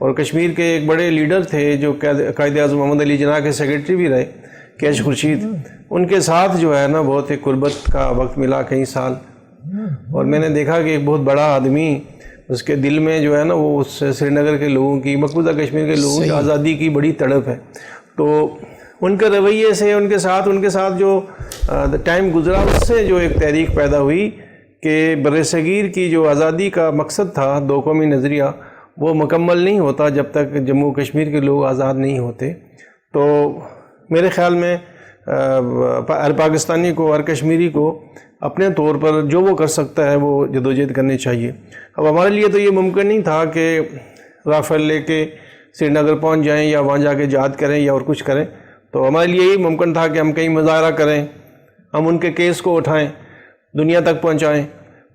اور کشمیر کے ایک بڑے لیڈر تھے جو قائد اعظم محمد علی جناح کے سیکرٹری بھی رہے، کیش خورشید، ان کے ساتھ جو ہے نا بہت ایک قربت کا وقت ملا کئی سال، اور میں نے دیکھا کہ ایک بہت بڑا آدمی، اس کے دل میں جو ہے نا وہ اس سری نگر کے لوگوں کی، مقبوضہ کشمیر کے لوگوں کی آزادی کی بڑی تڑپ ہے. تو ان کے رویے سے ان کے ساتھ جو ٹائم گزرا، اس سے جو ایک تحریک پیدا ہوئی کہ بر صغیر کی جو آزادی کا مقصد تھا، دو قومی نظریہ، وہ مکمل نہیں ہوتا جب تک جموں کشمیر کے لوگ آزاد نہیں ہوتے. تو میرے خیال میں ہر پاکستانی کو، ہر کشمیری کو اپنے طور پر جو وہ کر سکتا ہے وہ جدوجہد کرنی چاہیے. اب ہمارے لیے تو یہ ممکن نہیں تھا کہ رافیل لے کے سری نگر پہنچ جائیں یا وہاں جا کے جہاد کریں یا اور کچھ کریں. تو ہمارے لیے یہی ممکن تھا کہ ہم کہیں مظاہرہ کریں، ہم ان کے کیس کو اٹھائیں، دنیا تک پہنچائیں،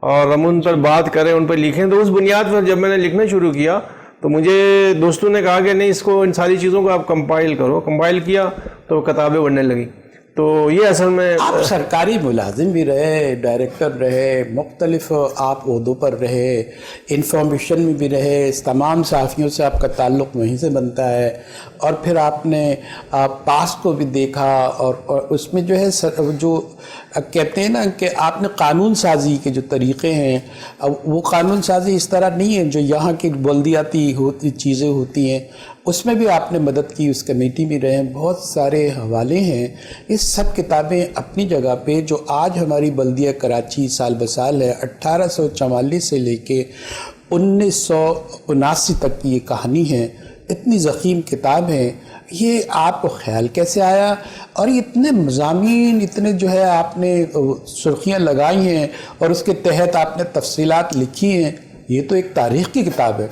اور ہم ان پر بات کریں، ان پر لکھیں. تو اس بنیاد پر جب میں نے لکھنا شروع کیا تو مجھے دوستوں نے کہا کہ نہیں، اس کو، ان ساری چیزوں کو آپ کمپائل کرو. کمپائل کیا تو کتابیں بننے لگی. تو یہ اصل میں آپ سرکاری ملازم بھی رہے، ڈائریکٹر رہے، مختلف آپ عہدوں پر رہے، انفارمیشن میں بھی رہے، تمام صحافیوں سے آپ کا تعلق وہیں سے بنتا ہے، اور پھر آپ نے پاس کو بھی دیکھا، اور اس میں جو ہے جو کہتے ہیں نا کہ آپ نے قانون سازی کے جو طریقے ہیں، وہ قانون سازی اس طرح نہیں ہے جو یہاں کی بلدیاتی چیزیں ہوتی ہیں، اس میں بھی آپ نے مدد کی، اس کمیٹی میں رہے. بہت سارے حوالے ہیں. یہ سب کتابیں اپنی جگہ پہ جو آج ہماری بلدیہ کراچی سال بسال ہے، 1844 سے لے کے 1979 تک کی یہ کہانی ہے. اتنی ضخیم کتاب ہے. یہ آپ کو خیال کیسے آیا؟ اور اتنے مضامین، اتنے جو ہے آپ نے سرخیاں لگائی ہیں اور اس کے تحت آپ نے تفصیلات لکھی ہیں. یہ تو ایک تاریخ کی کتاب ہے.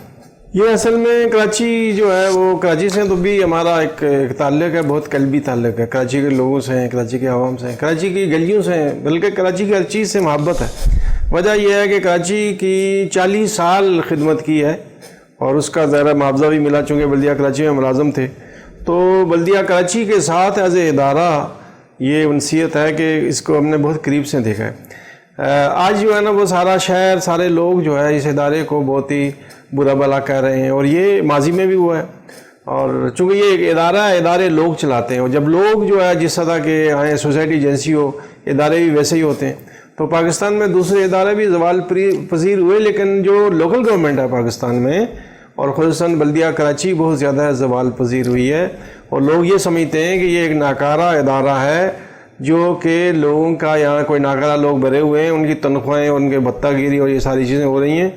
یہ اصل میں کراچی جو ہے، وہ کراچی سے تو بھی ہمارا ایک تعلق ہے، بہت قلبی تعلق ہے. کراچی کے لوگوں سے ہیں، کراچی کے عوام سے ہیں، کراچی کی گلیوں سے ہیں، بلکہ کراچی کی ہر چیز سے محبت ہے. وجہ یہ ہے کہ کراچی کی 40 سال خدمت کی ہے، اور اس کا ظاہر معاوضہ بھی ملا، چونکہ بلدیہ کراچی میں ملازم تھے. تو بلدیہ کراچی کے ساتھ ایز اے ادارہ یہ انسیت ہے کہ اس کو ہم نے بہت قریب سے دیکھا ہے. آج جو ہے نا وہ سارا شہر، سارے لوگ جو ہے اس ادارے کو بہت ہی برا بلا کہہ رہے ہیں، اور یہ ماضی میں بھی ہوا ہے. اور چونکہ یہ ایک ادارہ ہے، ادارے لوگ چلاتے ہیں، اور جب لوگ جو ہے جس طرح کے آئیں، سوسائٹی ایجنسی ہو، ادارے بھی ویسے ہی ہوتے ہیں. تو پاکستان میں دوسرے ادارے بھی زوال پذیر ہوئے، لیکن جو لوکل گورنمنٹ ہے پاکستان میں، اور خصوصاً بلدیہ کراچی، بہت زیادہ زوال پذیر ہوئی ہے. اور لوگ یہ سمجھتے ہیں کہ یہ ایک ناکارہ ادارہ ہے، جو کہ لوگوں کا یہاں کوئی ناکارہ لوگ بھرے ہوئے ہیں، ان کی تنخواہیں، ان کے بھتہ گیری اور یہ ساری چیزیں ہو رہی ہیں.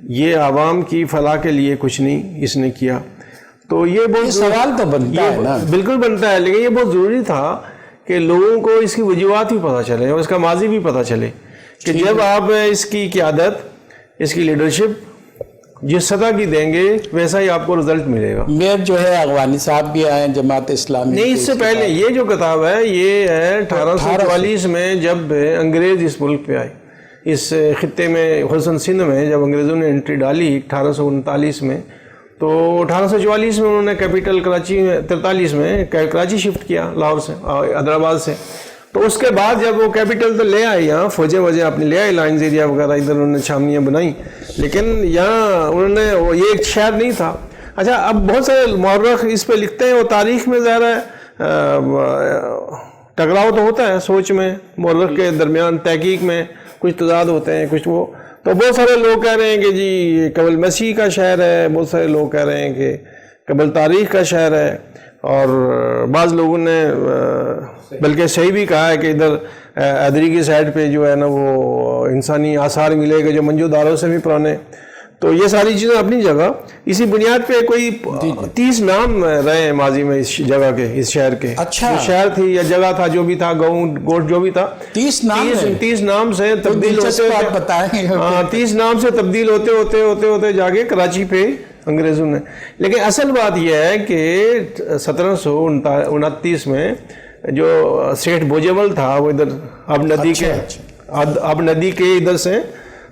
یہ عوام کی فلاح کے لیے کچھ نہیں اس نے کیا. تو یہ بہت سوال تو بنتا ہے نا، بالکل بنتا ہے، لیکن یہ بہت ضروری تھا کہ لوگوں کو اس کی وجوہات بھی پتہ چلے اور اس کا ماضی بھی پتہ چلے، کہ جب آپ اس کی قیادت، اس کی لیڈرشپ جس سطح کی دیں گے، ویسا ہی آپ کو رزلٹ ملے گا. میر جو ہے اغوانی صاحب بھی آئے جماعت اسلامی. نہیں، اس سے پہلے یہ جو کتاب ہے، یہ ہے 1844 میں جب انگریز اس ملک پہ آئے، اس خطے میں، خصوصاً سندھ میں جب انگریزوں نے انٹری ڈالی 1839 میں. تو 1844 میں انہوں نے کیپٹل کراچی میں، 43 میں کراچی شفٹ کیا، لاہور سے، حیدرآباد سے. تو اس کے بعد جب وہ کیپٹل تو لے آئے، یہاں فوجیں وجہ اپنے لے آئے، لائنز ایریا وغیرہ ادھر انہوں نے چھاونیاں بنائیں، لیکن یہاں انہوں نے، یہ ایک شہر نہیں تھا. اچھا، اب بہت سارے مورخ اس پہ لکھتے ہیں، اور تاریخ میں ظاہر ہے ٹکراؤ تو ہوتا ہے سوچ میں، مورخ کے درمیان تحقیق میں کچھ تضاد ہوتے ہیں، کچھ وہ. تو بہت سارے لوگ کہہ رہے ہیں کہ جی یہ قبل مسیح کا شہر ہے، بہت سارے لوگ کہہ رہے ہیں کہ قبل تاریخ کا شہر ہے، اور بعض لوگوں نے بلکہ صحیح بھی کہا ہے کہ ادھر حیدری کی سائڈ پہ جو ہے نا وہ انسانی آثار ملے گا جو منجو داروں سے بھی پرانے. تو یہ ساری چیزیں اپنی جگہ. اسی بنیاد پہ کوئی 30 نام رہے ہیں ماضی میں اس جگہ کے، اس شہر کے. اچھا، شہر تھی یا جگہ تھا، جو بھی تھا، گاؤں گوٹ جو بھی تھا، 30 نام سے تبدیل ہوتے، 30 نام سے تبدیل ہوتے جا کے کراچی پہ انگریزوں نے. لیکن اصل بات یہ ہے کہ 1729 میں جو سیٹھ بوجیول تھا، وہ ادھر اب ندی کے ادھر سے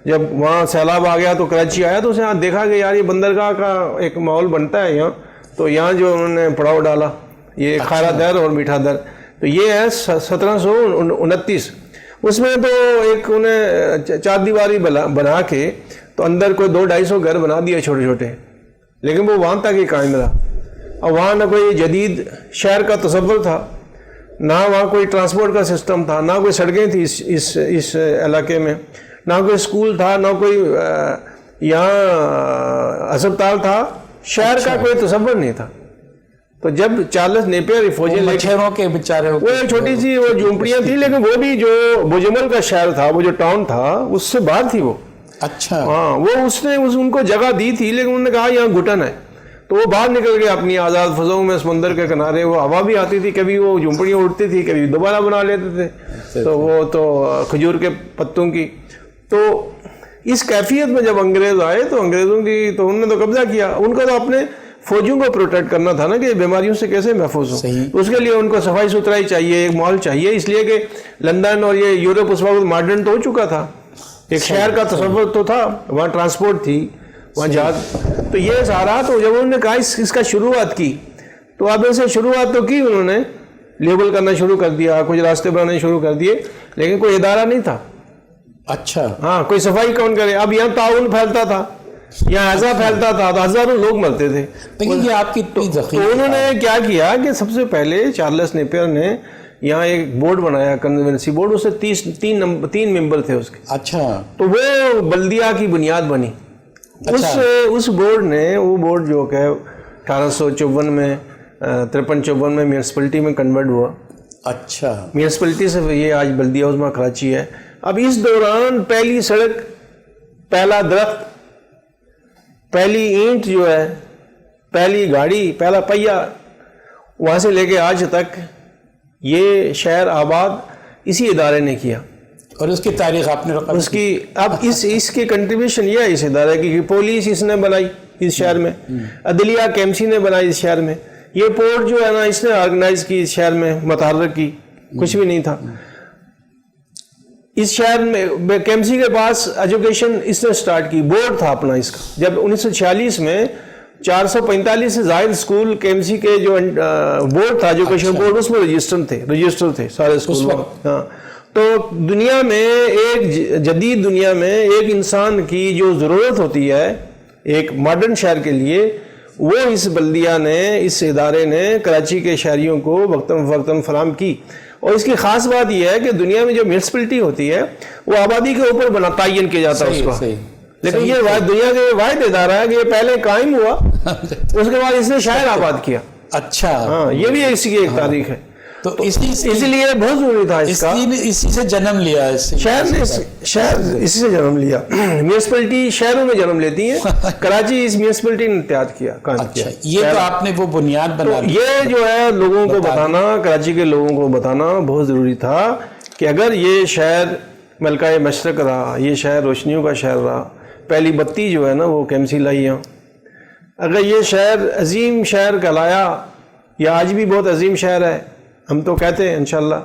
جب وہاں سیلاب آ گیا تو کراچی آیا، تو اسے یہاں دیکھا کہ یار یہ بندرگاہ کا ایک ماحول بنتا ہے یہاں. تو یہاں جو انہوں نے پڑاؤ ڈالا، یہ کھارا در اور میٹھا در. تو یہ ہے 1729. اس میں تو ایک انہیں 4 دیواری بنا کے تو اندر کوئی 200-250 گھر بنا دیا چھوٹے چھوٹے. لیکن وہ وہاں تک ہی قائم رہا. اور وہاں نہ کوئی جدید شہر کا تصور تھا, نہ وہاں کوئی ٹرانسپورٹ کا سسٹم تھا, نہ کوئی سڑکیں تھی اس علاقے میں, نہ کوئی اسکول تھا, نہ کوئی یہاں اسپتال تھا. شہر کا کوئی تصور نہیں تھا. تو جب چارلس نیپیر فوجیں مچھروں کے بیچارے, وہ ایک چھوٹی سی وہ جھونپڑیاں تھیں, لیکن وہ بھی جو بوجمل کا شہر تھا, وہ جو ٹاؤن تھا, اس سے باہر تھی وہ. اچھا ہاں, وہ اس نے ان کو جگہ دی تھی, لیکن انہوں نے کہا یہاں گھٹن ہے. تو وہ باہر نکل گئے اپنی آزاد فضاؤں میں, سمندر کے کنارے. وہ ہوا بھی آتی تھی, کبھی وہ جھونپڑیاں اٹھتی تھی, کبھی دوبارہ بنا لیتے تھے. تو وہ تو کھجور کے پتوں کی. تو اس کیفیت میں جب انگریز آئے تو انگریزوں کی تو انہوں نے تو قبضہ کیا. ان کا تو اپنے فوجیوں کو پروٹیکٹ کرنا تھا نا, کہ بیماریوں سے کیسے محفوظ ہو. اس کے لیے ان کو صفائی ستھرائی چاہیے, ایک ماحول چاہیے. اس لیے کہ لندن اور یہ یورپ اس وقت ماڈرن تو ہو چکا تھا, ایک شہر کا تصور تو تھا, وہاں ٹرانسپورٹ تھی, وہاں جہاز. تو یہ سارا, تو جب انہوں نے کہا اس کا شروعات کی, تو اب ایسے شروعات تو کی انہوں نے, لیبل کرنا شروع کر دیا, کچھ راستے بنانے شروع کر دیے, لیکن کوئی ادارہ نہیں تھا. اچھا ہاں, کوئی صفائی کون کرے. اب یہاں تعاون پھیلتا تھا, یہاں ایسا پھیلتا تھا, تو ہزاروں لوگ مرتے تھے. لیکن یہ آپ کی تو انہوں نے کیا کیا کہ سب سے پہلے چارلس نیپیر نے یہاں ایک بورڈ بنایا, کنونسی بورڈ. اس سے 3 ممبر تھے اس کے. اچھا, تو وہ بلدیہ کی بنیاد بنی. اس بورڈ نے, وہ بورڈ جو کہ 1854 میں 53-54 میں میونسپلٹی میں کنورٹ ہوا. اچھا, میونسپلٹی سے یہ آج بلدیہ عظمیٰ کراچی ہے. اب اس دوران پہلی سڑک, پہلا درخت, پہلی اینٹ جو ہے, پہلی گاڑی, پہلا پہیا, وہاں سے لے کے آج تک یہ شہر آباد اسی ادارے نے کیا. اور اس کی تاریخ آپ نے رقم اس کی, اب اس کی کنٹریبیوشن یہ ہے اس ادارے کی, کہ پولیس اس نے بنائی اس شہر میں, عدلیہ کیمسی نے بنائی اس شہر میں, یہ پورٹ جو ہے نا اس نے آرگنائز کی اس شہر میں, متحرک کی, کچھ بھی نہیں تھا اس شہر میں. کیمسی کے پاس ایجوکیشن اس نے سٹارٹ کی, بورڈ تھا اپنا اس کا. جب 1946 میں 445 سے زائد اسکول کیمسی کے جو بورڈ تھا, ایجوکیشن بورڈ, اس میں رجسٹر تھے سارے اسکول. ہاں, تو دنیا میں, ایک جدید دنیا میں ایک انسان کی جو ضرورت ہوتی ہے ایک ماڈرن شہر کے لیے, وہ اس بلدیہ نے, اس ادارے نے کراچی کے شہریوں کو وقتاً فوقتاً فراہم کی. اور اس کی خاص بات یہ ہے کہ دنیا میں جو میونسپلٹی ہوتی ہے وہ آبادی کے اوپر تعین کیا جاتا ہے اس کا, لیکن یہ دنیا کا واحد ادارہ ہے کہ یہ پہلے قائم ہوا, اس کے بعد اس نے شہر آباد کیا. اچھا, ہاں, یہ بھی اسی کی ایک تاریخ ہے. تو اسی لیے بہت ضروری تھا اس کا. اسی سے جنم لیا شہر اسی سے جنم لیا. میونسپلٹی شہروں میں جنم لیتی ہیں, کراچی اس میونسپلٹی نے تیار کیا, قائم کیا. یہ تو آپ نے وہ بنیاد بنا. یہ جو ہے لوگوں کو بتانا, کراچی کے لوگوں کو بتانا بہت ضروری تھا کہ اگر یہ شہر ملکہ مشرق رہا, یہ شہر روشنیوں کا شہر رہا, پہلی بتی جو ہے نا وہ کیمسی لائی یہاں, اگر یہ شہر عظیم شہر کہلایا, یا آج بھی بہت عظیم شہر ہے, ہم تو کہتے ہیں انشاءاللہ,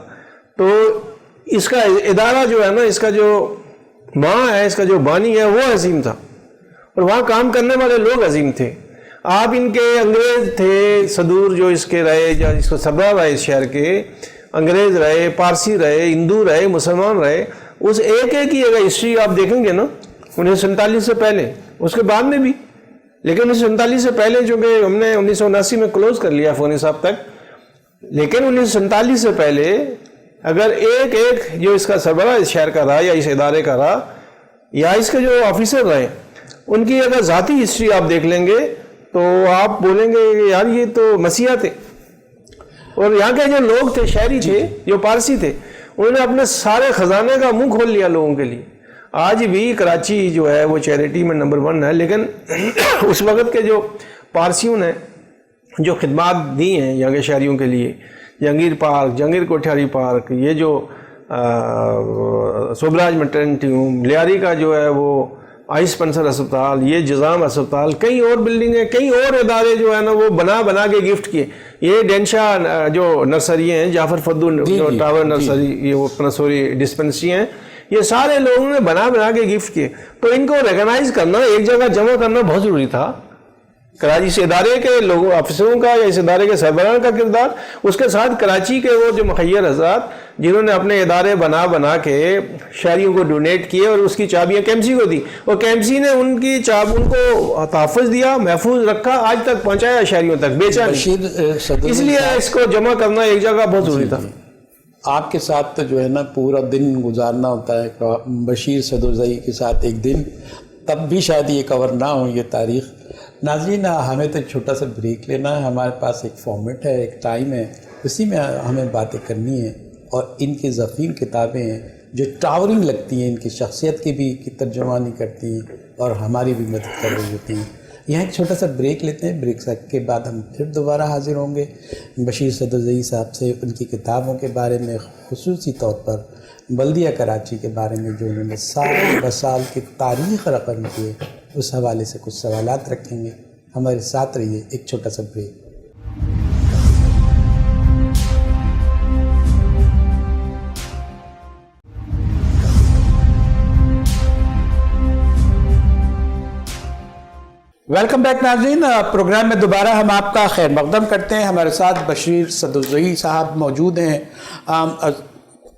تو اس کا ادارہ جو ہے نا, اس کا جو ماں ہے, اس کا جو بانی ہے, وہ عظیم تھا, اور وہاں کام کرنے والے لوگ عظیم تھے. آپ ان کے انگریز تھے صدور جو اس کے رہے, جو اس کو سربراہ رہے اس شہر کے, انگریز رہے, پارسی رہے, ہندو رہے, مسلمان رہے. اس ایک کی اگر ہسٹری آپ دیکھیں گے نا 1947 سے پہلے, اس کے بعد میں بھی, لیکن 1947 سے پہلے چونکہ ہم نے 1979 میں کلوز کر لیا فونی صاحب تک, لیکن 1947 سے پہلے اگر ایک جو اس کا سربراہ اس شہر کا رہا, یا اس ادارے کا رہا, یا اس کے جو آفیسر رہے, ان کی اگر ذاتی ہسٹری آپ دیکھ لیں گے تو آپ بولیں گے کہ یار یہ تو مسیحا تھے. اور یہاں کے جو لوگ تھے, شہری تھے, جو پارسی تھے, انہوں نے اپنے سارے خزانے کا منہ کھول لیا لوگوں کے لیے. آج بھی کراچی جو ہے وہ چیریٹی میں نمبر 1 ہے, لیکن اس وقت کے جو پارسیوں نے جو خدمات دی ہیں یہاں کے شہریوں کے لیے, جہانگیر پارک, جہانگیر کوٹھیاری پارک, یہ جو سوبراج میٹرنٹی ہوم, لیاری کا جو ہے وہ آئی سپنسر اسپتال, یہ جزام اسپتال, کئی اور بلڈنگیں, کئی اور ادارے جو ہے نا وہ بنا کے گفٹ کیے. یہ ڈینشا جو نرسری ہیں, جعفر فدو جو ٹاور نرسری, یہ وہ پنسوری ڈسپنسری ہیں, یہ سارے لوگوں نے بنا کے گفٹ کیے. تو ان کو ریکگنائز کرنا, ایک جگہ جمع کرنا بہت ضروری تھا کراچی اس ادارے کے لوگوں افسروں کا یا اس ادارے کے سربراہان کا کردار، اس کے ساتھ کراچی کے وہ جو مخیر حضرات جنہوں نے اپنے ادارے بنا کے شہریوں کو ڈونیٹ کیے اور اس کی چابیاں KMC کو دی، اور KMC نے ان کو تحفظ دیا، محفوظ رکھا، آج تک پہنچایا شہریوں تک، بیچا نہیں۔ اس لیے اس کو جمع کرنا ایک جگہ بہت ضروری تھا۔ آپ کے ساتھ جو ہے نا پورا دن گزارنا ہوتا ہے بشیر صدوزئی کے ساتھ ایک دن، تب بھی شاید یہ کور نہ ہو یہ تاریخ۔ ناظرین ہمیں تو چھوٹا سا بریک لینا ہے، ہمارے پاس ایک فارمیٹ ہے، ایک ٹائم ہے، اسی میں ہمیں باتیں کرنی ہیں، اور ان کی ضخیم کتابیں ہیں جو ٹاورنگ لگتی ہیں، ان کی شخصیت کی بھی ترجمانی کرتی ہیں اور ہماری بھی مدد کر رہی ہوتی ہیں۔ یہاں ایک چھوٹا سا بریک لیتے ہیں، بریک کے بعد ہم پھر دوبارہ حاضر ہوں گے بشیر صدوزئی صاحب سے ان کی کتابوں کے بارے میں، خصوصی طور پر بلدیہ کراچی کے بارے میں جو انہوں نے سال بسال کی تاریخ رقم کیے، اس حوالے سے کچھ سوالات رکھیں گے۔ ہمارے ساتھ رہیے، ایک چھوٹا سا بریک۔ ویلکم بیک ناظرین، پروگرام میں دوبارہ ہم آپ کا خیر مقدم کرتے ہیں۔ ہمارے ساتھ بشیر صدوزئی صاحب موجود ہیں۔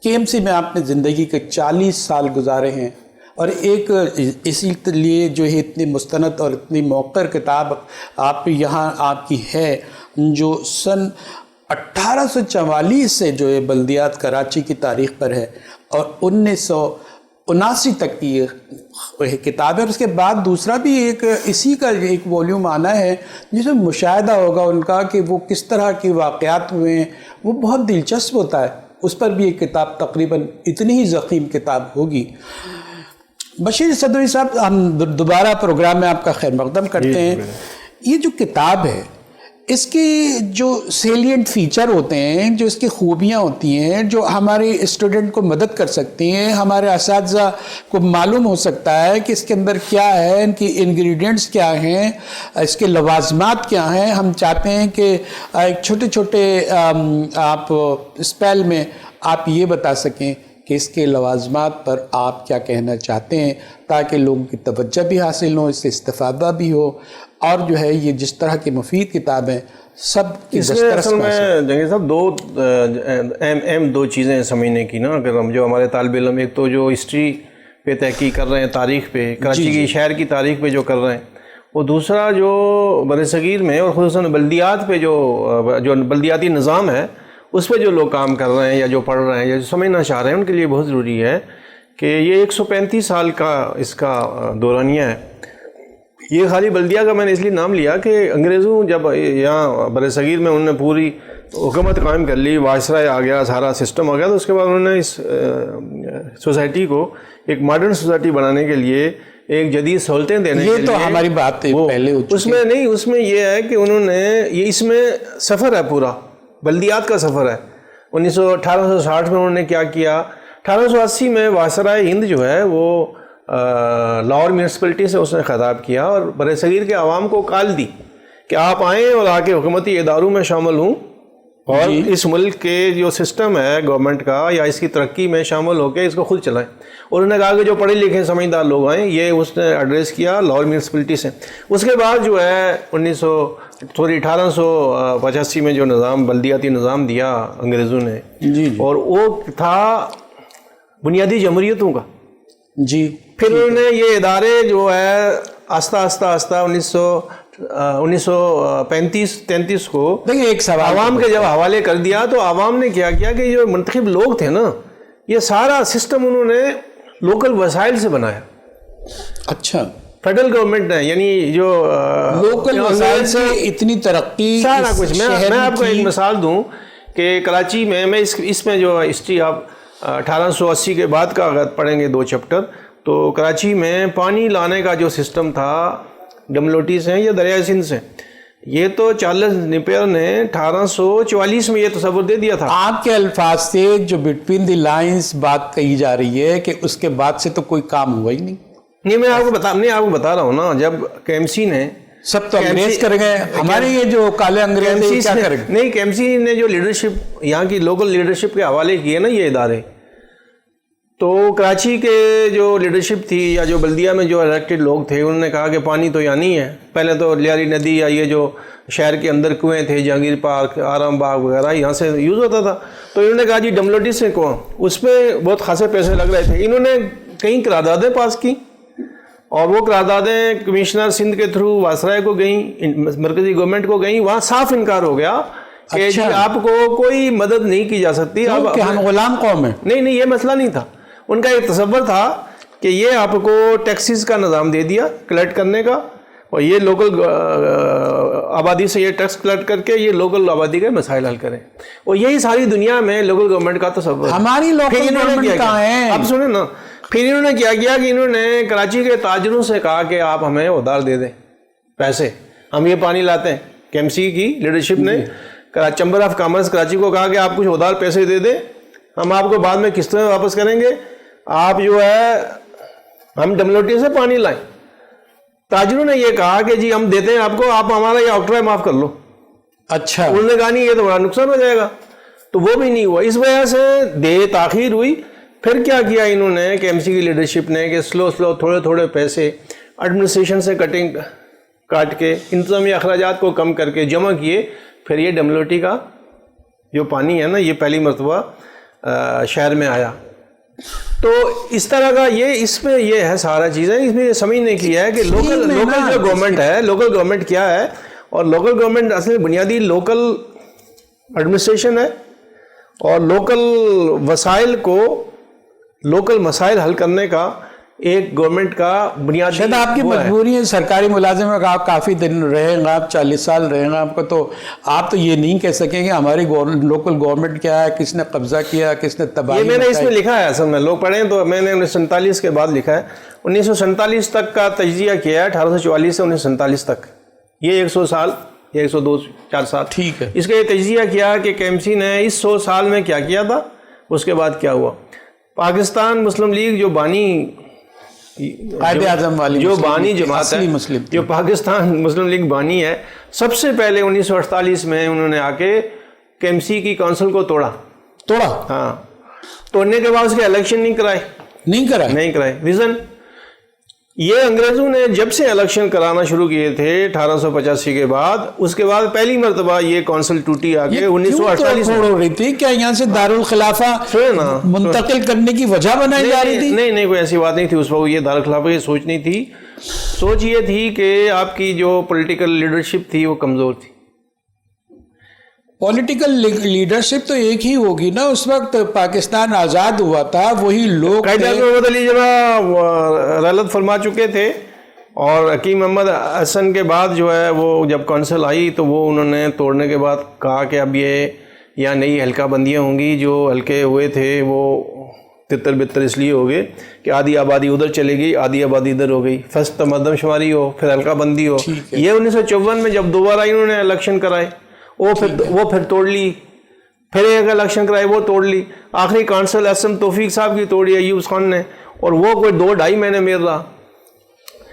KMC میں آپ نے زندگی کے 40 سال گزارے ہیں، اور ایک اسی لیے جو ہے اتنی مستند اور اتنی موقر کتاب آپ یہاں آپ کی ہے، جو سن 1844 سے جو ہے بلدیات کراچی کی تاریخ پر ہے، اور 1979 تک کی یہ کتاب ہے، اور اس کے بعد دوسرا بھی ایک اسی کا ایک والیوم آنا ہے جس میں مشاہدہ ہوگا ان کا کہ وہ کس طرح کے واقعات ہوئے ہیں، وہ بہت دلچسپ ہوتا ہے، اس پر بھی ایک کتاب تقریباً اتنی ہی ضخیم کتاب ہوگی۔ بشیر صدوزئی صاحب، ہم دوبارہ پروگرام میں آپ کا خیر مقدم کرتے ہیں۔ یہ جو کتاب ہے، اس کے جو سیلینٹ فیچر ہوتے ہیں، جو اس کی خوبیاں ہوتی ہیں، جو ہمارے اسٹوڈنٹ کو مدد کر سکتی ہیں، ہمارے اساتذہ کو معلوم ہو سکتا ہے کہ اس کے اندر کیا ہے، ان کی انگریڈینٹس کیا ہیں، اس کے لوازمات کیا ہیں، ہم چاہتے ہیں کہ ایک چھوٹے چھوٹے آپ اسپیل میں آپ یہ بتا سکیں کہ اس کے لوازمات پر آپ کیا کہنا چاہتے ہیں، تاکہ لوگوں کی توجہ بھی حاصل ہو، اس سے استفادہ بھی ہو، اور جو ہے یہ جس طرح کی مفید کتابیں سب کی دسترس اصل میں جہانگیر صاحب اہم دو چیزیں سمجھنے کی نا، اگر ہم جو ہمارے طالب علم، ایک تو جو ہسٹری پہ تحقیق کر رہے ہیں، تاریخ پہ، کراچی کی شہر کی تاریخ پہ جو کر رہے ہیں، وہ دوسرا جو برصغیر میں اور خصوصاً بلدیات پہ جو بلدیاتی نظام ہے اس پہ جو لوگ کام کر رہے ہیں یا جو پڑھ رہے ہیں یا جو سمجھنا چاہ رہے ہیں، ان کے لیے بہت ضروری ہے کہ یہ 135 سال کا اس کا دورانیہ ہے۔ یہ خالی بلدیہ کا میں نے اس لیے نام لیا کہ انگریزوں جب یہاں برصغیر میں انہوں نے پوری حکومت قائم کر لی، وائسرائے آ گیا، سارا سسٹم آ گیا، تو اس کے بعد انہوں نے اس سوسائٹی کو ایک ماڈرن سوسائٹی بنانے کے لیے ایک جدید سہولتیں دینے کے لیے، یہ تو ہماری بات پہلے ہو چکی، اس میں نہیں، اس میں یہ ہے کہ انہوں نے یہ اس میں سفر ہے، پورا بلدیات کا سفر ہے۔ 1860 میں انہوں نے کیا کیا، 1880 میں وائسرائے ہند جو ہے وہ لاہور میونسپلٹی سے اس نے خطاب کیا اور برصغیر کے عوام کو کال دی کہ آپ آئیں اور آ کے حکومتی اداروں میں شامل ہوں، اور اس ملک کے جو سسٹم ہے گورنمنٹ کا یا اس کی ترقی میں شامل ہو کے اس کو خود چلائیں۔ اور انہوں نے کہا کہ جو پڑھے لکھے سمجھدار لوگ آئیں، یہ اس نے ایڈریس کیا لاہور میونسپلٹی سے۔ اس کے بعد جو ہے 1885 میں جو نظام بلدیاتی نظام دیا انگریزوں نے، اور وہ تھا بنیادی جمہوریتوں کا۔ پھر انہوں نے یہ ادارے جو ہے آہستہ آہستہ 1935-33 کو ایک سوال عوام کے جب حوالے کر دیا، تو عوام نے کیا کیا کہ جو منتخب لوگ تھے نا، یہ سارا سسٹم انہوں نے لوکل وسائل سے بنایا۔ اچھا، فیڈرل گورنمنٹ نے، یعنی جو لوکل وسائل سے اتنی ترقی، سارا کچھ۔ میں آپ کو ایک مثال دوں کہ کراچی میں اس میں جو ہسٹری آپ 1880 کے بعد کا اگر پڑھیں گے 2 چیپٹر، تو کراچی میں پانی لانے کا جو سسٹم تھا ڈملوٹی سے یا دریائے سندھ سے، یہ تو چارلس نیپئر نے 1844 میں یہ تصور دے دیا تھا۔ آپ کے الفاظ سے جو بٹوین دی لائنز بات کہی جا رہی ہے کہ اس کے بعد سے تو کوئی کام ہوا ہی نہیں۔ نہیں، میں آپ کو بتا رہا ہوں نا، جب KMC نے سب تو انگریز کر گئے، ہمارے یہ جو کالے انگریز کیا کریں گے؟ نہیں، KMC نے جو لیڈرشپ یہاں کی لوکل لیڈرشپ کے حوالے کیے نا یہ ادارے، تو کراچی کے جو لیڈرشپ تھی یا جو بلدیہ میں جو الیکٹڈ لوگ تھے انہوں نے کہا کہ پانی تو یہاں نہیں ہے. پہلے تو لیاری ندی یا یہ جو شہر کے اندر کنویں تھے جہانگیر پارک آرام باغ وغیرہ یہاں سے یوز ہوتا تھا. تو انہوں نے کہا جی ڈملوٹی سے کنواں, اس پہ بہت خاصے پیسے لگ رہے تھے. انہوں نے کئی قراردادیں پاس کی اور وہ قراردادیں کمشنر سندھ کے تھرو واسرائے کو گئیں, مرکزی گورنمنٹ کو گئیں. وہاں صاف انکار ہو گیا کہ جی آپ کو کوئی مدد نہیں کی جا سکتی, کہ ہم غلام قوم ہیں. نہیں یہ مسئلہ نہیں تھا. ان کا ایک تصور تھا کہ یہ آپ کو ٹیکسز کا نظام دے دیا کلیکٹ کرنے کا, اور یہ لوکل آبادی سے یہ ٹیکس کلیکٹ کر کے یہ لوکل آبادی کے مسائل حل کریں. اور یہی ساری دنیا میں لوکل گورنمنٹ کا تصور. ہماری لوکل گورنمنٹ کہاں ہے؟ اب سنیں نا, پھر انہوں نے کیا کیا کہ انہوں نے کراچی کے تاجروں سے کہا کہ آپ ہمیں ادھار دے دیں پیسے, ہم یہ پانی لاتے ہیں. کے ایم سی کی لیڈرشپ نے چیمبر آف کامرس کراچی کو کہا کہ آپ کچھ ادھار پیسے دے دیں, ہم آپ کو بعد میں قسطوں میں واپس کریں گے, آپ جو ہے ہم ڈملوٹی سے پانی لائیں. تاجروں نے یہ کہا کہ جی ہم دیتے ہیں آپ کو, آپ ہمارا یہ آؤٹرائے معاف کر لو. اچھا, انہوں نے کہا نہیں یہ تو بڑا نقصان ہو جائے گا, تو وہ بھی نہیں ہوا. اس وجہ سے تاخیر ہوئی. پھر کیا کیا انہوں نے کہ ایم سی کی لیڈرشپ نے کہ سلو تھوڑے تھوڑے پیسے ایڈمنسٹریشن سے کاٹ کے انتظامی اخراجات کو کم کر کے جمع کیے. پھر یہ ڈملوٹی کا جو پانی ہے نا یہ پہلی مرتبہ شہر میں آیا. تو اس طرح کا اس میں یہ ہے سارا چیزیں. اس میں یہ سمجھنے کی ہے کہ لوکل جو گورنمنٹ ہے, لوکل گورنمنٹ کیا ہے, اور لوکل گورنمنٹ اصل بنیادی لوکل ایڈمنسٹریشن ہے, اور لوکل وسائل کو لوکل مسائل حل کرنے کا ایک گورنمنٹ کا بنیادی. شاید آپ کی مجبوری ہے, سرکاری ملازم ہے, آپ کافی دن رہے گا, آپ 40 سال رہے گا آپ کو, تو آپ تو یہ نہیں کہہ سکیں گے ہماری لوکل گورنمنٹ کیا ہے, کس نے قبضہ کیا, کس نے تباہی. یہ میں نے اس میں لکھا ہے, اصل میں لوگ پڑھیں تو میں نے 1947 کے بعد لکھا ہے. 1947 تک کا تجزیہ کیا ہے, 1844 سے 1947 تک, یہ 100 سال, یہ 102 4 سال. ٹھیک ہے. اس کا یہ تجزیہ کیا کہ کے ایم سی نے اس 100 سال میں کیا کیا تھا, اس کے بعد کیا ہوا. پاکستان مسلم لیگ جو بانی قائد اعظم والی جو بانی جماعت ہے, جو پاکستان مسلم لیگ بانی ہے, سب سے پہلے 1948 میں انہوں نے آ کے کے ایم سی کی کونسل کو توڑا. ہاں, توڑنے کے بعد اس کے الیکشن نہیں کرائے. ریزن یہ انگریزوں نے جب سے الیکشن کرانا شروع کیے تھے 1885 کے بعد, اس کے بعد پہلی مرتبہ یہ کونسل ٹوٹی آ کے 1948 میں ہو رہی تھی. کیا یہاں سے دارالخلافہ منتقل کرنے کی وجہ بنائی جا رہی تھی؟ نہیں کوئی ایسی بات نہیں تھی اس وقت. یہ دارالخلافہ کی سوچ نہیں تھی. سوچ یہ تھی کہ آپ کی جو پولیٹیکل لیڈرشپ تھی وہ کمزور تھی. پولیٹیکل لیڈرشپ تو ایک ہی ہوگی نا, اس وقت پاکستان آزاد ہوا تھا, وہی لوگ قائد اعظم محمد علی جناح رحلت فرما چکے تھے, اور حکیم محمد حسن کے بعد جو ہے وہ جب کونسل آئی تو وہ انہوں نے توڑنے کے بعد کہا کہ اب یہ یا نئی حلقہ بندیاں ہوں گی. جو حلقے ہوئے تھے وہ تتر بتر اس لیے ہو گئے کہ آدھی آبادی ادھر چلے گئی, آدھی آبادی ادھر ہو گئی, فرسٹ مردم شماری ہو, پھر حلقہ بندی ہو. یہ 1954 میں جب دوبارہ انہوں نے الیکشن کرائے وہ پھر توڑ لی, پھر ایک الیکشن کرائے وہ توڑ لی. آخری کونسل ایس ایم توفیق صاحب کی توڑی ایوب خان نے, اور وہ کوئی 2-2.5 مہینے میر رہا.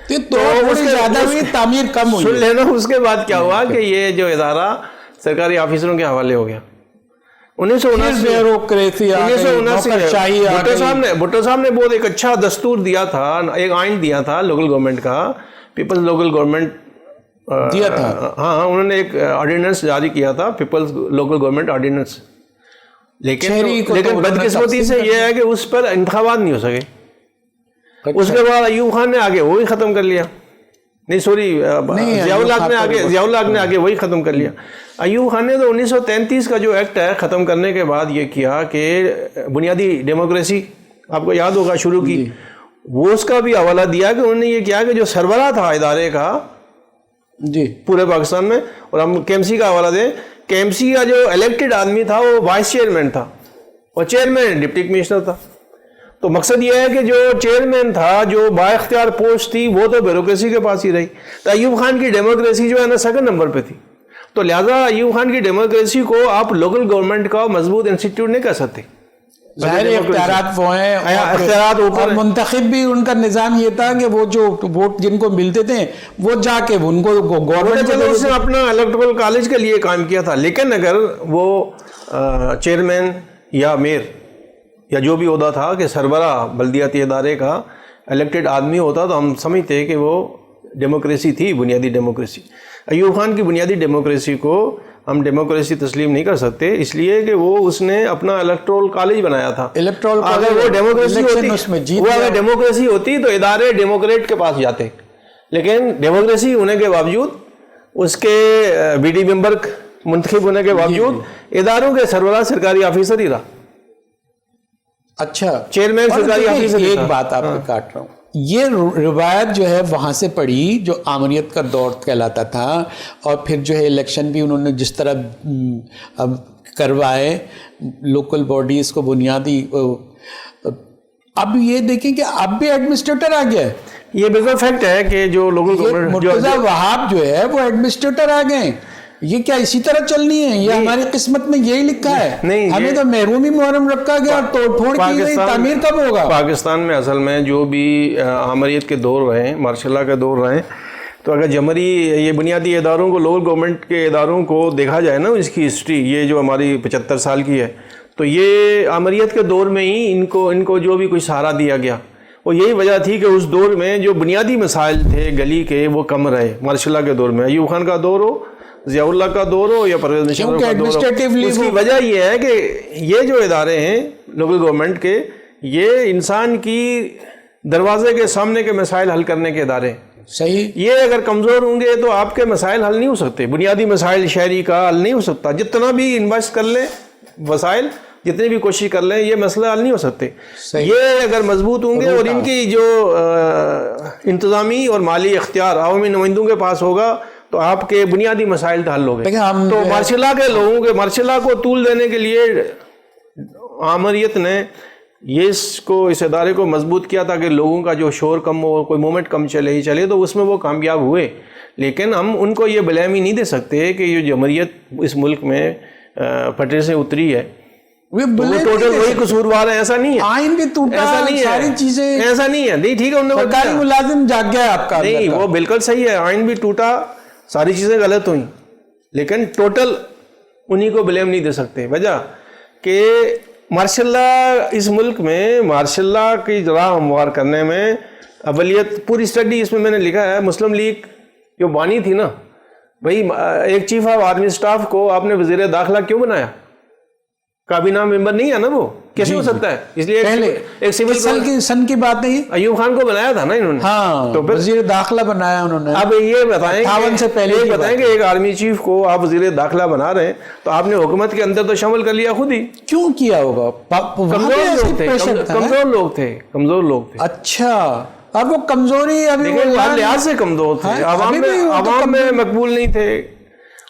تو اس کے زیادہ بھی تعمیر کم ہوئی. سن لینا اس کے بعد کیا ہوا کہ یہ جو ادارہ سرکاری آفیسروں کے حوالے ہو گیا. 1979 بھٹو صاحب نے بہت ایک اچھا دستور دیا تھا, ایک آئین دیا تھا لوکل گورنمنٹ کا, پیپلز لوکل گورنمنٹ دیا تھا. ہاں انہوں نے ایک آرڈیننس جاری کیا تھا, پیپلز لوکل گورنمنٹ آرڈیننس. لیکن بدقسمتی سے یہ ہے کہ اس پر انتخابات نہیں ہو سکے. اس کے بعد ایوب خان نے آگے وہی ختم کر لیا. نہیں سوری, ضیاء الحق نے آگے وہی ختم کر لیا. ایوب خان نے تو 1933 کا جو ایکٹ ہے ختم کرنے کے بعد یہ کیا کہ بنیادی ڈیموکریسی آپ کو یاد ہوگا شروع کی, وہ اس کا بھی حوالہ دیا کہ انہوں نے یہ کیا کہ جو سربراہ تھا ادارے کا پورے پاکستان میں, اور ہم کے ایم سی کا حوالہ دیں, کے ایم سی کا جو الیکٹڈ آدمی تھا وہ وائس چیئرمین تھا, اور چیئرمین ڈپٹی کمشنر تھا. تو مقصد یہ ہے کہ جو چیئرمین تھا, جو با اختیار پوسٹ تھی, وہ تو بیوروکریسی کے پاس ہی رہی. تو ایوب خان کی ڈیموکریسی جو ہے نا 2nd نمبر پہ تھی. تو لہٰذا ایوب خان کی ڈیموکریسی کو آپ لوکل گورنمنٹ کا مضبوط انسٹیٹیوٹ نہیں کر سکتے. ظاہر اختیارات وہ ہیں, اختیارات اوپر, اور منتخب بھی ان کا نظام یہ تھا کہ وہ جو ووٹ جن کو ملتے تھے وہ جا کے ان کو گورنمنٹ نے اپنا الیکٹورل کالج کے لیے کام کیا تھا. لیکن اگر وہ چیئرمین یا میئر یا جو بھی عہدہ تھا کہ سربراہ بلدیاتی ادارے کا الیکٹڈ آدمی ہوتا تو ہم سمجھتے ہیں کہ وہ ڈیموکریسی تھی، بنیادی ڈیموکریسی۔ ایوب خان کی بنیادی ڈیموکریسی کو ہم ڈیموکریسی تسلیم نہیں کر سکتے، اس لیے کہ وہ اس نے اپنا الیکٹورل کالج بنایا تھا۔ اگر وہ ڈیموکریسی ہوتی تو ادارے ڈیموکریٹ کے پاس جاتے، لیکن ڈیموکریسی ہونے کے باوجود، اس کے بی ڈی ممبر منتخب ہونے کے باوجود اداروں کے سربراہ سرکاری آفیسر ہی رہا۔ اچھا، چیئرمین سرکاری آفیسر ہی ایک تھا۔ بات آپ کو کاٹ رہا ہوں، یہ روایت جو ہے وہاں سے پڑھی جو آمریت کا دور کہلاتا تھا، اور پھر جو ہے الیکشن بھی انہوں نے جس طرح کروائے لوکل باڈیز کو بنیادی، اب یہ دیکھیں کہ اب بھی ایڈمنسٹریٹر آ گیا ہے۔ یہ بالکل فیکٹ ہے کہ جو لوگوں کو مرتضیٰ وہاب جو ہے وہ ایڈمنسٹریٹر آ گئے، یہ کیا اسی طرح چلنی ہے؟ یہ ہماری قسمت میں یہی لکھا ہے؟ ہمیں تو محرومی محرم رکھا گیا، توڑ پھوڑ کی گئی، تعمیر کب ہوگا؟ پاکستان میں اصل میں جو بھی آمریت کے دور رہے، مارشل لا کے دور رہے، تو اگر جمہوری یہ بنیادی اداروں کو، لوکل گورنمنٹ کے اداروں کو دیکھا جائے نا، اس کی ہسٹری یہ جو ہماری 75 سال کی ہے، تو یہ آمریت کے دور میں ہی ان کو جو بھی کچھ سہارا دیا گیا، وہ یہی وجہ تھی کہ اس دور میں جو بنیادی مسائل تھے گلی کے وہ کم رہے۔ مارشل لا کے دور میں، ایوب خان کا دور ہو، ضیاء اللہ کا دور ہو یا پرویز مشرف کا دور ہو، اس کی وجہ یہ ہے کہ یہ جو ادارے ہیں لوکل گورنمنٹ کے، یہ انسان کی دروازے کے سامنے کے مسائل حل کرنے کے ادارے ہیں۔ صحیح، یہ اگر کمزور ہوں گے تو آپ کے مسائل حل نہیں ہو سکتے، بنیادی مسائل شہری کا حل نہیں ہو سکتا، جتنا بھی انویسٹ کر لیں وسائل، جتنی بھی کوشش کر لیں، یہ مسئلہ حل نہیں ہو سکتے۔ یہ اگر مضبوط ہوں گے اور ان کی جو انتظامی اور مالی اختیار عوامی نمائندوں کے پاس ہوگا تو آپ کے بنیادی مسائل حل ہو گئے۔ تو مارشل لا کے لوگوں کے، مارشل لا کو طول دینے کے لیے آمریت نے اس ادارے کو مضبوط کیا تاکہ لوگوں کا جو شور کم ہو، کوئی مومنٹ کم چلے ہی چلے، تو اس میں وہ کامیاب ہوئے۔ لیکن ہم ان کو یہ بلیم ہی نہیں دے سکتے کہ یہ جمہوریت اس ملک میں پٹری سے اتری ہے، وہ ٹوٹل وہی قصوروار ہے، ایسا نہیں ہے۔ آئین بھی ٹوٹا، ساری چیزیں ایسا نہیں ہے، نہیں ٹھیک ہے، سرکاری ملازم جاگ گیا آپ کا، نہیں وہ بالکل صحیح ہے، آئین بھی ٹوٹا، ساری چیزیں غلط ہوئیں، لیکن ٹوٹل انہی کو بلیم نہیں دے سکتے۔ وجہ کہ مارشل لا اس ملک میں، مارشل لا کی راہ ہموار کرنے میں اولیت، پوری اسٹڈی اس میں نے لکھا ہے، مسلم لیگ جو بانی تھی نا بھائی، ایک چیف آف آرمی اسٹاف کو آپ نے وزیر داخلہ کیوں بنایا؟ کابینہ ممبر نہیں ہے نا، وہ کیسے ہو سکتا ہے؟ اس لیے ایک سول سن کی بات نہیں، ایوب خان کو بنایا تھا نا انہوں نے، ہاں تو وزیر داخلہ بنایا انہوں نے۔ اب یہ بتائیں سے پہلے یہ بتائیں کہ ایک آرمی چیف کو آپ وزیر داخلہ بنا رہے ہیں تو آپ نے حکومت کے اندر تو شامل کر لیا خود ہی، کیوں کیا ہوگا؟ کمزور لوگ تھے۔ اچھا، اب وہ کمزوری ابھی ہر لحاظ سے کمزور تھے، عوام میں مقبول نہیں تھے،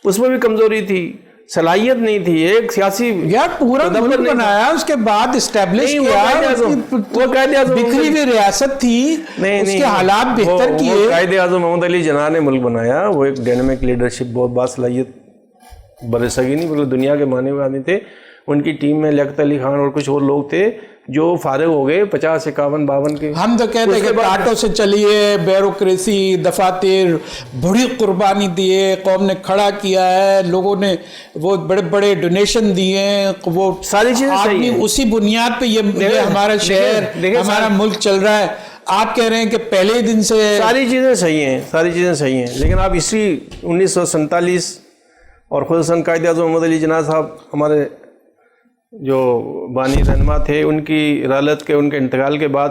اس میں بھی کمزوری تھی، صلاحیت نہیں تھی، ایک سیاسی یار پورا ملک بنایا، اس کے بعد اسٹیبلش کیا، بکھری ہوئی ریاست تھی، اس کے حالات بہتر کیے۔ قائد اعظم محمد علی جناح نے ملک بنایا، وہ ایک ڈائنامک لیڈرشپ، بہت باصلاحیت برصغیر بلکہ دنیا کے مانے ہوئے آدمی تھے۔ ان کی ٹیم میں لیاقت علی خان اور کچھ اور لوگ تھے جو فارغ ہو گئے 50 51 52 کے۔ ہم تو کہتے ہیں کہ کاٹوں سے چلیے، بیوروکریسی، دفاتر، بڑی قربانی دیے، قوم نے کھڑا کیا ہے، لوگوں نے وہ بڑے بڑے ڈونیشن دیے، وہ ساری چیزیں صحیح ہیں، اسی بنیاد پہ یہ ہمارا شہر، ہمارا ملک چل رہا ہے۔ آپ کہہ رہے ہیں کہ پہلے دن سے ساری چیزیں صحیح ہیں، ساری چیزیں صحیح ہیں، لیکن آپ اسی 1947 اور خصوصاً قائد اعظم محمد علی جناح صاحب ہمارے جو بانی رہنما تھے، ان کی رحلت کے، ان کے انتقال کے بعد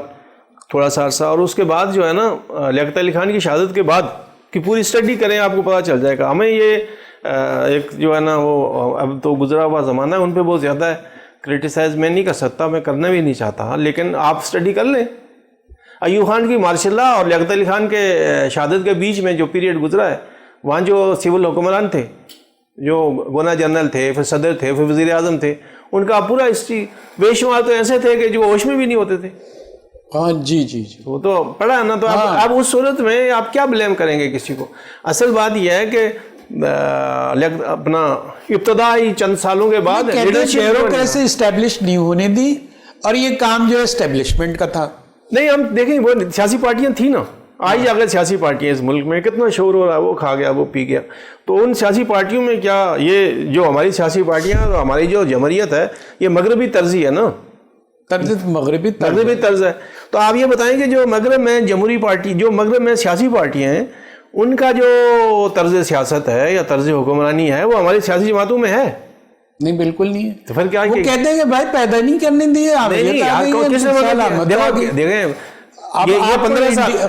تھوڑا سا عرصہ، اور اس کے بعد جو ہے نا لیاقت علی خان کی شہادت کے بعد کی پوری اسٹڈی کریں، آپ کو پتہ چل جائے گا۔ ہمیں یہ ایک جو ہے نا وہ اب تو گزرا ہوا زمانہ ہے، ان پہ بہت زیادہ کرٹیسائز میں نہیں کر سکتا، میں کرنا بھی نہیں چاہتا، لیکن آپ اسٹڈی کر لیں۔ ایوب خان کی مارشل لا اور لیاقت علی خان کے شہادت کے بیچ میں جو پیریڈ گزرا ہے، وہاں جو سول حکمران تھے، جو گورنر جنرل تھے، پھر صدر تھے، پھر وزیر اعظم تھے، ان کا پورا ہسٹری بے شمار تو ایسے تھے کہ جو ہوش میں بھی نہیں ہوتے تھے۔ ہاں جی، وہ تو پڑھا ہے نا، تو اب اس صورت میں آپ کیا بلیم کریں گے کسی کو؟ اصل بات یہ ہے کہ اپنا ابتدائی چند سالوں کے بعد بیوروکریسی اسٹیبلش نہیں ہونے دی، اور یہ کام جو ہے اسٹیبلشمنٹ کا تھا۔ نہیں، ہم دیکھیں وہ سیاسی پارٹیاں تھیں نا، آج اگر سیاسی پارٹیاں اس ملک میں کتنا شور ہو رہا ہے، وہ کھا گیا، وہ پی گیا، تو ان سیاسی پارٹیوں میں کیا یہ جو ہماری سیاسی پارٹیاں، ہماری جو جمہوریت ہے، یہ مغربی طرزی ہے نا، مغربی طرز ہے. تو آپ یہ بتائیں کہ جو مغرب میں جمہوری پارٹی، جو مغرب میں سیاسی پارٹیاں ہیں، ان کا جو طرز سیاست ہے یا طرز حکمرانی ہے وہ ہماری سیاسی جماعتوں میں ہے؟ نہیں، بالکل نہیں ہے. تو پھر کیا وہ کہتے ہیں کہ بھائی پیدا نہیں کرنے دیے. دیکھیں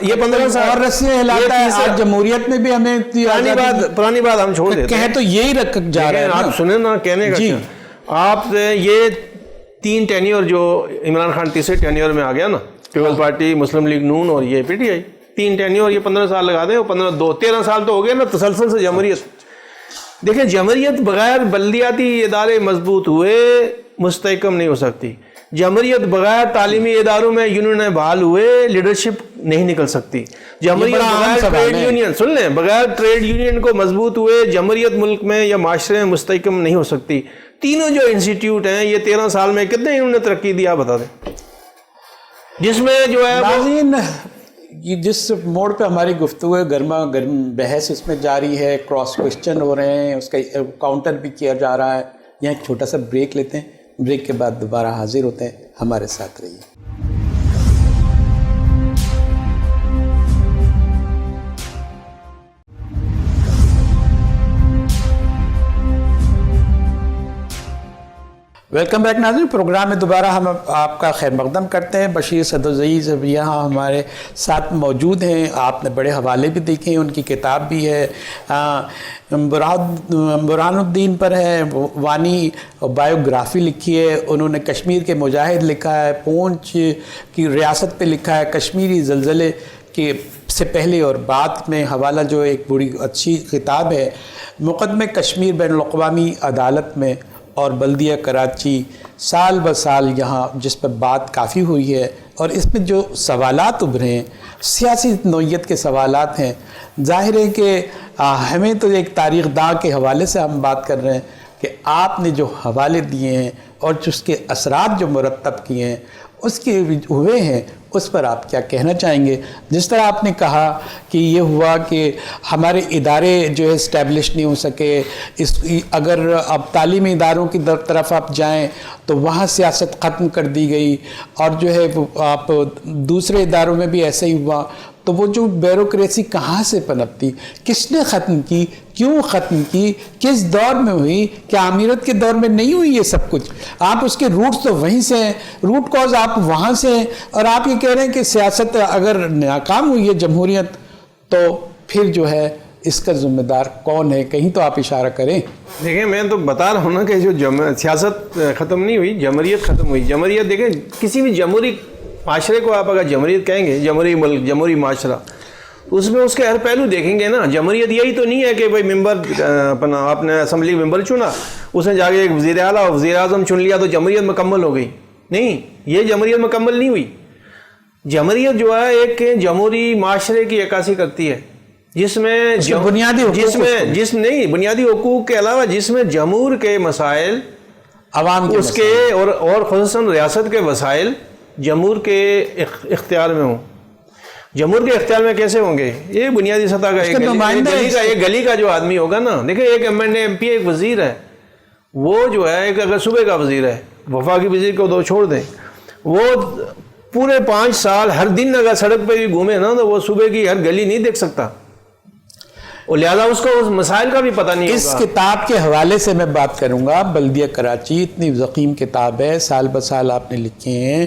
یہ 15 سال اور رسیاں ہلاتا ہے. آج جمہوریت میں بھی ہمیں پرانی بات ہم چھوڑ دیتے ہیں. کہہ تو یہی رکھ جا رہے ہیں. آپ سنیں نا کہنے کا، آپ یہ 3 ٹینیور جو عمران خان تیسرے ٹینیور میں آ گیا نا، پیپلز پارٹی، مسلم لیگ نون اور یہ پی ٹی آئی، 3 ٹینیور، یہ 15 سال لگا دیں، 13 سال تو ہو گئے نا تسلسل سے جمہوریت. دیکھیں جمہوریت بغیر بلدیاتی ادارے مضبوط ہوئے مستحکم نہیں ہو سکتی. جمہوریت بغیر تعلیمی اداروں میں یونین بحال ہوئے لیڈرشپ نہیں نکل سکتی. جمہوریت بغیر ٹریڈ یونین، سن لیں، بغیر ٹریڈ یونین کو مضبوط ہوئے جمہوریت ملک میں یا معاشرے میں مستحکم نہیں ہو سکتی. تینوں جو انسٹیٹیوٹ ہیں یہ 13 سال میں کتنے انہوں نے ترقی دی آپ بتا دیں، جس میں جو ہے ناظرین جس موڑ پہ ہماری گفتگو ہے، گرما گرم بحث اس میں جاری ہے، کراس کوشچن ہو رہے ہیں، اس کا کاؤنٹر بھی کیا جا رہا ہے. یہاں ایک چھوٹا سا بریک لیتے ہیں، بریک کے بعد دوبارہ حاضر ہوتے ہیں. ہمارے ساتھ رہیے. ویلکم بیک ناظرین. پروگرام میں دوبارہ ہم آپ کا خیر مقدم کرتے ہیں. بشیر صدرالعزیز اب یہاں ہمارے ساتھ موجود ہیں. آپ نے بڑے حوالے بھی دیکھے ہیں، ان کی کتاب بھی ہے، برہان الدین پر ہے، وانی بایوگرافی لکھی ہے. انہوں نے کشمیر کے مجاہد لکھا ہے، پونچھ کی ریاست پہ لکھا ہے، کشمیری زلزلے کے سے پہلے اور بعد میں حوالہ جو ایک بڑی اچھی کتاب ہے، مقدمے کشمیر بین الاقوامی عدالت میں اور بلدیہ کراچی سال بہ سال یہاں، جس پر بات کافی ہوئی ہے. اور اس میں جو سوالات ابھرے ہیں سیاسی نوعیت کے سوالات ہیں. ظاہر ہے کہ ہمیں تو ایک تاریخ داں کے حوالے سے ہم بات کر رہے ہیں کہ آپ نے جو حوالے دیے ہیں اور اس کے اثرات جو مرتب کیے ہیں اس کے ہوئے ہیں، اس پر آپ کیا کہنا چاہیں گے؟ جس طرح آپ نے کہا کہ یہ ہوا کہ ہمارے ادارے جو ہے اسٹیبلش نہیں ہو سکے، اگر اب تعلیمی اداروں کی طرف آپ جائیں تو وہاں سیاست ختم کر دی گئی، اور جو ہے آپ دوسرے اداروں میں بھی ایسا ہی ہوا. تو وہ جو بیوروکریسی کہاں سے پنپتی، کس نے ختم کی، کیوں ختم کی، کس دور میں ہوئی؟ کیا امیرت کے دور میں نہیں ہوئی یہ سب کچھ؟ آپ اس کے روٹس تو وہیں سے ہیں، روٹ کاز آپ وہاں سے ہیں. اور آپ یہ کہہ رہے ہیں کہ سیاست اگر ناکام ہوئی ہے جمہوریت تو پھر جو ہے اس کا ذمہ دار کون ہے؟ کہیں تو آپ اشارہ کریں. دیکھیں میں تو بتا رہا ہوں نا کہ جو سیاست ختم نہیں ہوئی، جمہوریت ختم ہوئی. جمہوریت دیکھیں کسی بھی جمہوری معاشرے کو آپ اگر جمہوریت کہیں گے، جمہوری ملک، جمہوری معاشرہ، اس میں اس کے ہر پہلو دیکھیں گے نا. جمہوریت یہی تو نہیں ہے کہ بھائی ممبر اپنا آپ نے اسمبلی ممبر چنا، اس نے جا کے ایک وزیر اعلیٰ اور وزیر اعظم چن لیا تو جمہوریت مکمل ہو گئی. نہیں، یہ جمہوریت مکمل نہیں ہوئی. جمہوریت جو ہے ایک جمہوری معاشرے کی عکاسی کرتی ہے جس میں بنیادی بنیادی حقوق کے علاوہ جس میں جمہور کے مسائل، عوام کے اس کے اور خصوصاً ریاست کے وسائل جمہور کے اختیار میں ہوں. جمہور کے اختیار میں کیسے ہوں گے؟ یہ بنیادی سطح کا ایک گلی کا جو آدمی ہوگا نا. دیکھیں ایک ایم پی ایک وزیر ہے، وہ جو ہے ایک اگر صوبے کا وزیر ہے، وفاقی وزیر کو دو چھوڑ دیں، وہ پورے 5 سال ہر دن اگر سڑک پہ بھی گھومے نا تو وہ صوبے کی ہر گلی نہیں دیکھ سکتا، اور لہذا اس کو اس مسائل کا بھی پتہ نہیں ہوگا. اس کتاب کے حوالے سے میں بات کروں گا. بلدیہ کراچی اتنی ضخیم کتاب ہے، سال بہ سال آپ نے لکھے ہیں.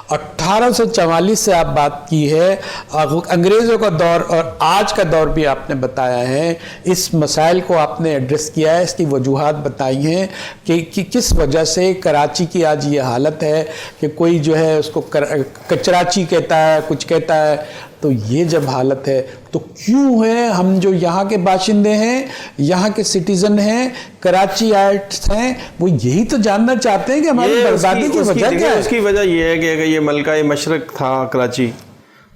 1844 سے آپ بات کی ہے، انگریزوں کا دور اور آج کا دور بھی آپ نے بتایا ہے. اس مسائل کو آپ نے ایڈریس کیا ہے، اس کی وجوہات بتائی ہیں کہ کس وجہ سے کراچی کی آج یہ حالت ہے کہ کوئی جو ہے اس کو کچراچی کہتا ہے، کچھ کہتا ہے. تو یہ جب حالت ہے تو کیوں ہے؟ ہم جو یہاں کے باشندے ہیں، یہاں کے سٹیزن ہیں، کراچی آئٹس ہیں، وہ یہی تو جاننا چاہتے ہیں کہ ہماری بربادی کی وجہ کیا ہے. اس کی وجہ یہ ہے کہ اگر یہ ملکہ مشرق تھا کراچی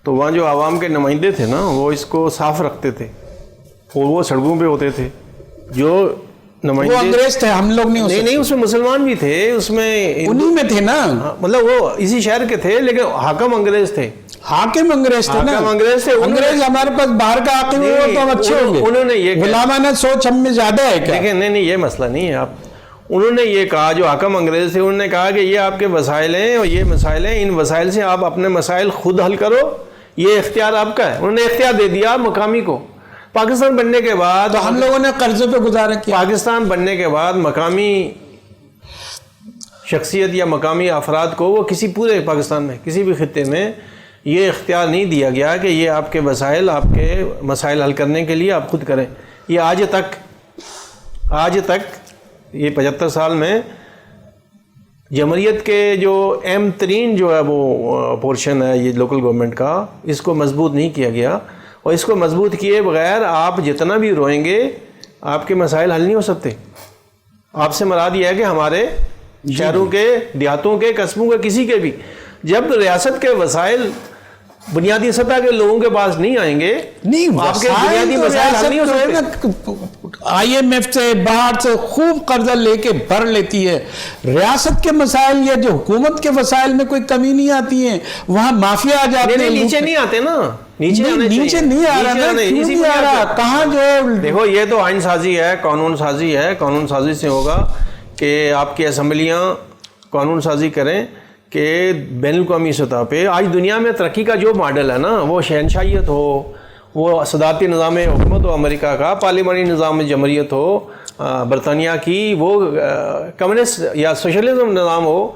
تو وہاں جو عوام کے نمائندے تھے نا وہ اس کو صاف رکھتے تھے اور وہ سڑکوں پہ ہوتے تھے. جو وہ انگریز تھے، ہم لوگ نہیں، اس میں مسلمان بھی تھے، اس میں انہی میں تھے نا، مطلب وہ اسی شہر کے تھے لیکن حاکم انگریز تھے. حاکم انگریز تھے نا، انگریز ہمارے پاس باہر کا حاکم ہوئے تو ہم اچھے ہوں گے. انہوں نے یہ غلامانہ سوچ ہم میں زیادہ ہے کیا؟ دیکھیں نہیں یہ مسئلہ نہیں ہے. آپ انہوں نے یہ کہا، جو حاکم انگریز تھے انہوں نے کہا کہ یہ آپ کے وسائل ہیں اور یہ مسائل ہیں، ان وسائل سے آپ اپنے مسائل خود حل کرو، یہ اختیار آپ کا ہے. انہوں نے اختیار دے دیا مقامی کو. پاکستان بننے کے بعد تو ہم لوگوں نے قرضے پہ گزارا کیا. پاکستان بننے کے بعد مقامی شخصیت یا مقامی افراد کو وہ کسی پورے پاکستان میں کسی بھی خطے میں یہ اختیار نہیں دیا گیا کہ یہ آپ کے وسائل، آپ کے مسائل حل کرنے کے لیے آپ خود کریں. یہ آج تک یہ 75 سال میں جمہوریت کے جو اہم ترین جو ہے وہ پورشن ہے یہ لوکل گورنمنٹ کا، اس کو مضبوط نہیں کیا گیا. اور اس کو مضبوط کیے بغیر آپ جتنا بھی روئیں گے آپ کے مسائل حل نہیں ہو سکتے. آپ سے مراد یہ ہے کہ ہمارے شہروں کے، دیہاتوں کے، قصبوں کے، کسی کے بھی جب ریاست کے وسائل بنیادی سطح کے لوگوں کے پاس نہیں آئیں گے، نہیں آپ کے بنیادی مسائل حل نہیں ہو سکتے. IMF سے باہر سے خوب قرضہ لے کے بھر لیتی ہے. ریاست کے مسائل یا جو حکومت کے وسائل میں کوئی کمی نہیں آتی ہے، وہاں مافیا آ جاتے ہیں. نیچے نہیں آتے نا، نیچے نہیں آ رہا نا. کیوں نہیں آ رہا؟ کہاں جو دیکھو یہ تو آئین سازی ہے، قانون سازی ہے. قانون سازی سے ہوگا کہ آپ کی اسمبلیاں قانون سازی کریں کہ بین الاقوامی سطح پہ آج دنیا میں ترقی کا جو ماڈل ہے نا، وہ شہنشاہیت ہو، وہ صدارتی نظام حکومت ہو امریکہ کا، پارلیمانی نظام جمہوریت ہو برطانیہ کی، وہ کمیونسٹ یا سوشلزم نظام ہو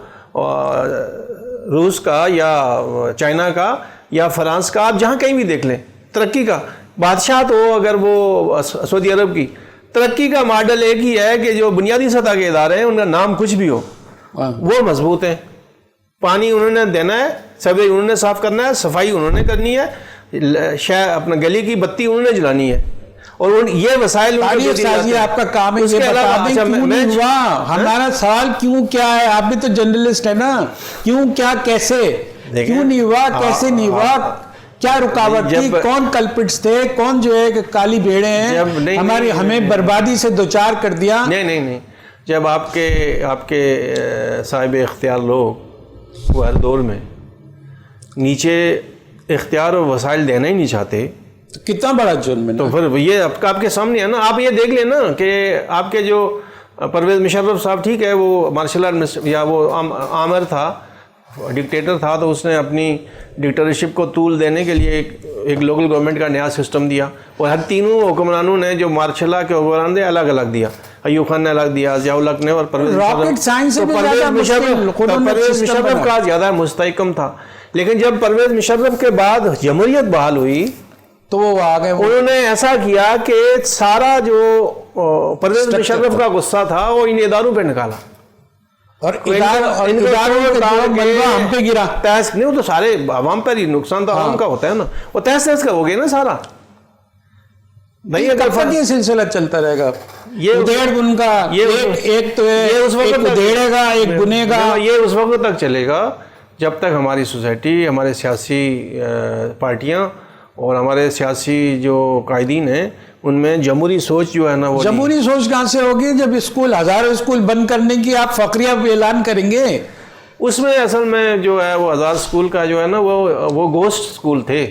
روس کا یا چائنا کا یا فرانس کا، آپ جہاں کہیں بھی دیکھ لیں ترقی کا بادشاہت ہو، اگر وہ سعودی عرب کی، ترقی کا ماڈل ایک ہی ہے کہ جو بنیادی سطح کے ادارے ہیں ان کا نام کچھ بھی ہو وہ مضبوط ہیں. پانی انہوں نے دینا ہے، سب انہوں نے صاف کرنا ہے، صفائی انہوں نے کرنی ہے، اپنا گلی کی بتی انہوں نے جلانی ہے، اور یہ وسائل آپ کا کام ہے. یہ بتا دیں کیوں نہیں ہوا، ہمارا سوال کیوں کیا ہے. آپ بھی تو جرنلسٹ ہے نا. کیوں، کیا، کیسے، کیوں نہیں ہوا، کیسے نہیں ہوا، کیا رکاوٹ تھی، کون کلپٹس تھے، کون جو ہے کہ کالی بھیڑیں ہیں ہماری ہمیں بربادی سے دوچار کر دیا. نہیں جب آپ کے صاحب اختیار لوگ وہ ہر دور میں نیچے اختیار اور وسائل دینا ہی نہیں چاہتے تو کتنا بڑا جرم ہے. تو پھر یہ آپ کے سامنے ہے نا. آپ یہ دیکھ لیں نا کہ آپ کے جو پرویز مشرف صاحب، ٹھیک ہے وہ مارشل آرٹ یا وہ آمر تھا، ڈکٹیٹر تھا، تو اس نے اپنی ڈکٹیٹرشپ کو طول دینے کے لیے ایک لوکل گورنمنٹ کا نیا سسٹم دیا، اور ہر تینوں حکمرانوں نے جو مارشل لا کے حکمران دے الگ الگ دیا. ایوب خان نے الگ دیا، ضیاء الحق نے، اور پرویز مشرف کا زیادہ مستحکم تھا. لیکن جب پرویز مشرف کے بعد جمہوریت بحال ہوئی تو وہ آ گئے، انہوں نے ایسا کیا کہ سارا جو پرویز مشرف کا غصہ تھا وہ ان اداروں پہ نکالا، اور ہم پہ گرا. تحس نہیں، وہ تو سارے عوام پر ہی نقصان تو عوام کا ہوتا ہے نا، وہ تحس کا ہو گیا نا سارا. یہ سلسلہ چلتا رہے گا. یہ ادھیڑ بن کا ایک تو ہے، ایک ادھیڑے گا، ایک بنے گا. یہ اس وقت تک چلے گا جب تک ہماری سوسائٹی، ہمارے سیاسی پارٹیاں اور ہمارے سیاسی جو قائدین ہیں ان میں جمہوری سوچ جو ہے نا، وہ جمہوری سوچ کہاں سے ہوگی جب اسکول، ہزاروں اسکول بند کرنے کی آپ فقریہ اعلان کریں گے. اس میں اصل میں جو ہے وہ 1000 اسکول کا جو ہے نا وہ گوسٹ اسکول تھے.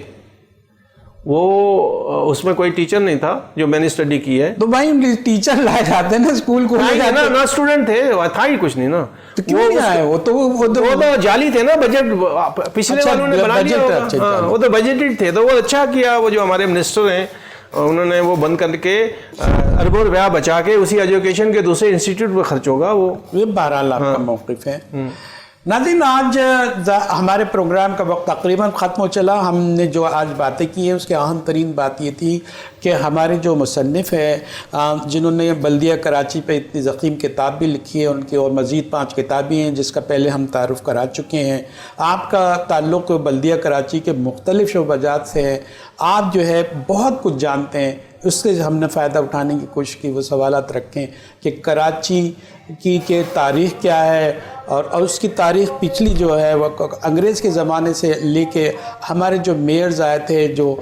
وہ اس میں کوئی ٹیچر نہیں تھا جو میں نے اسٹڈی کی ہے. تو بھائی ٹیچر لائے جاتے ہیں نا اسکول کو، نا اسٹوڈنٹ تھے، تھا ہی کچھ نہیں نا. کیوں نہیں آئے؟ وہ تو جعلی تھے نا، بجٹ پچھلے والوں نے بنا دیا، وہ تو بجٹڈ تھے. تو وہ اچھا کیا، وہ جو ہمارے منسٹر ہیں انہوں نے وہ بند کر کے اربوں روپیہ بچا کے اسی ایجوکیشن کے دوسرے انسٹیٹیوٹ پہ خرچ ہوگا. وہ بہرحال آپ کا موقف ہے. ناظرین، آج ہمارے پروگرام کا وقت تقریباً ختم ہو چلا. ہم نے جو آج باتیں کی ہیں اس کی اہم ترین بات یہ تھی کہ ہمارے جو مصنف ہے جنہوں نے بلدیہ کراچی پہ اتنی ضخیم کتاب بھی لکھی ہے، ان کی اور مزید 5 کتابیں ہیں جس کا پہلے ہم تعارف کرا چکے ہیں. آپ کا تعلق بلدیہ کراچی کے مختلف شعبہ جات سے ہے، آپ جو ہے بہت کچھ جانتے ہیں. اس سے ہم نے فائدہ اٹھانے کی کوشش کی. وہ سوالات رکھیں کہ کراچی کی تاریخ کیا ہے، اور اس کی تاریخ پچھلی جو ہے وہ انگریز کے زمانے سے لے کے ہمارے جو میئرز آئے تھے، جو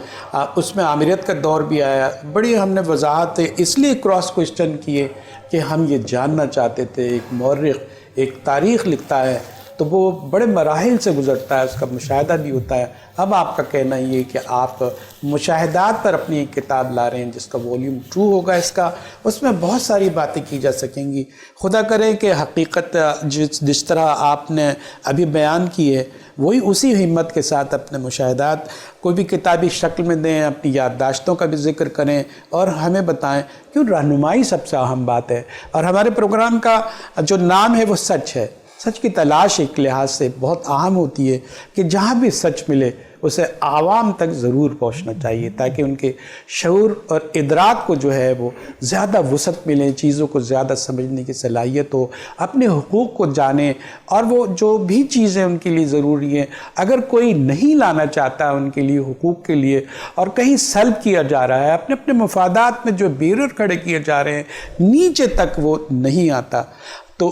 اس میں آمریت کا دور بھی آیا. بڑی ہم نے وضاحت اس لیے کراس کوشچن کیے کہ ہم یہ جاننا چاہتے تھے. ایک مورخ ایک تاریخ لکھتا ہے تو وہ بڑے مراحل سے گزرتا ہے، اس کا مشاہدہ بھی ہوتا ہے۔ اب آپ کا کہنا یہ کہ آپ مشاہدات پر اپنی ایک کتاب لا رہے ہیں جس کا والیوم 2 ہوگا، اس میں بہت ساری باتیں کی جا سکیں گی۔ خدا کرے کہ حقیقت جس طرح آپ نے ابھی بیان کی ہے وہی اسی ہمت کے ساتھ اپنے مشاہدات کوئی بھی کتابی شکل میں دیں، اپنی یادداشتوں کا بھی ذکر کریں اور ہمیں بتائیں، کیوں رہنمائی سب سے اہم بات ہے۔ اور ہمارے پروگرام کا جو نام ہے وہ سچ ہے۔ سچ کی تلاش ایک لحاظ سے بہت اہم ہوتی ہے کہ جہاں بھی سچ ملے اسے عوام تک ضرور پہنچنا چاہیے تاکہ ان کے شعور اور ادراک کو جو ہے وہ زیادہ وسعت ملے، چیزوں کو زیادہ سمجھنے کی صلاحیت ہو، اپنے حقوق کو جانیں، اور وہ جو بھی چیزیں ان کے لیے ضروری ہیں اگر کوئی نہیں لانا چاہتا ان کے لیے حقوق کے لیے اور کہیں سلب کیا جا رہا ہے، اپنے اپنے مفادات میں جو بیرر کھڑے کیے جا رہے ہیں نیچے تک وہ نہیں آتا، تو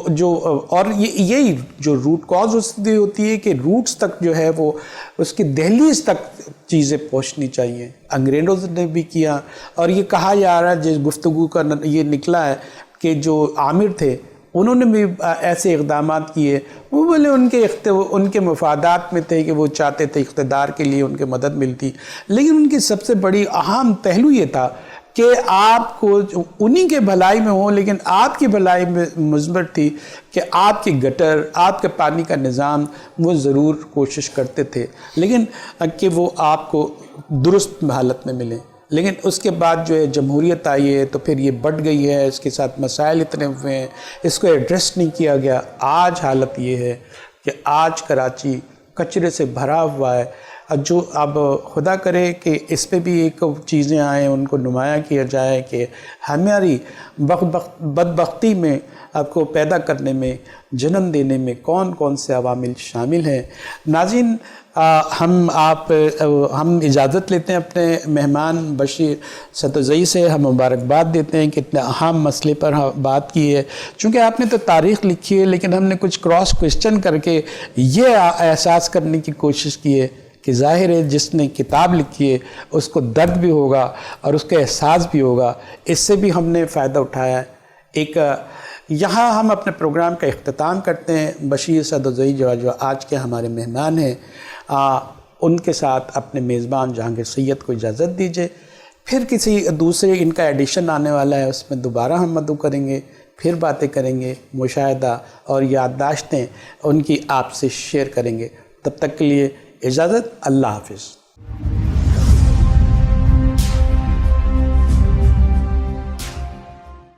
اور یہی جو روٹ کاز ہوتی ہے کہ روٹس تک جو ہے وہ اس کی دہلیز تک چیزیں پہنچنی چاہیے۔ انگریزوں نے بھی کیا، اور یہ کہا جا رہا ہے جس گفتگو کا یہ نکلا ہے کہ جو عامر تھے انہوں نے بھی ایسے اقدامات کیے، وہ بولے ان کے مفادات میں تھے کہ وہ چاہتے تھے اقتدار کے لیے ان کے مدد ملتی، لیکن ان کی سب سے بڑی اہم پہلو یہ تھا کہ آپ کو انہی کے بھلائی میں ہوں، لیکن آپ کی بھلائی میں مثبت تھی کہ آپ کی گٹر، آپ کے پانی کا نظام وہ ضرور کوشش کرتے تھے لیکن کہ وہ آپ کو درست حالت میں ملیں۔ لیکن اس کے بعد جو ہے جمہوریت آئی ہے تو پھر یہ بڑھ گئی ہے، اس کے ساتھ مسائل اتنے ہوئے ہیں، اس کو ایڈریس نہیں کیا گیا۔ آج حالت یہ ہے کہ آج کراچی کچرے سے بھرا ہوا ہے، جو اب خدا کرے کہ اس پہ بھی ایک چیزیں آئیں، ان کو نمایاں کیا جائے کہ ہماری بدبختی میں آپ کو پیدا کرنے میں، جنم دینے میں کون کون سے عوامل شامل ہیں۔ ناظرین، ہم اجازت لیتے ہیں اپنے مہمان بشیر ستوزئی سے، ہم مبارکباد دیتے ہیں کہ اتنے اہم مسئلے پر بات کی ہے۔ چونکہ آپ نے تو تاریخ لکھی ہے لیکن ہم نے کچھ کراس کوشچن کر کے یہ احساس کرنے کی کوشش کی ہے کہ ظاہر ہے جس نے کتاب لکھی ہے اس کو درد بھی ہوگا اور اس کا احساس بھی ہوگا، اس سے بھی ہم نے فائدہ اٹھایا ہے۔ یہاں ہم اپنے پروگرام کا اختتام کرتے ہیں۔ بشیر ستوزئی جو آج کے ہمارے مہمان ہیں، ان کے ساتھ اپنے میزبان جہانگیر سید کو اجازت دیجیے، پھر کسی دوسرے ان کا ایڈیشن آنے والا ہے، اس میں دوبارہ ہم مدعو کریں گے، پھر باتیں کریں گے، مشاہدہ اور یادداشتیں ان کی آپ سے شیئر کریں گے۔ تب تک کے لیے اجازت، اللہ حافظ۔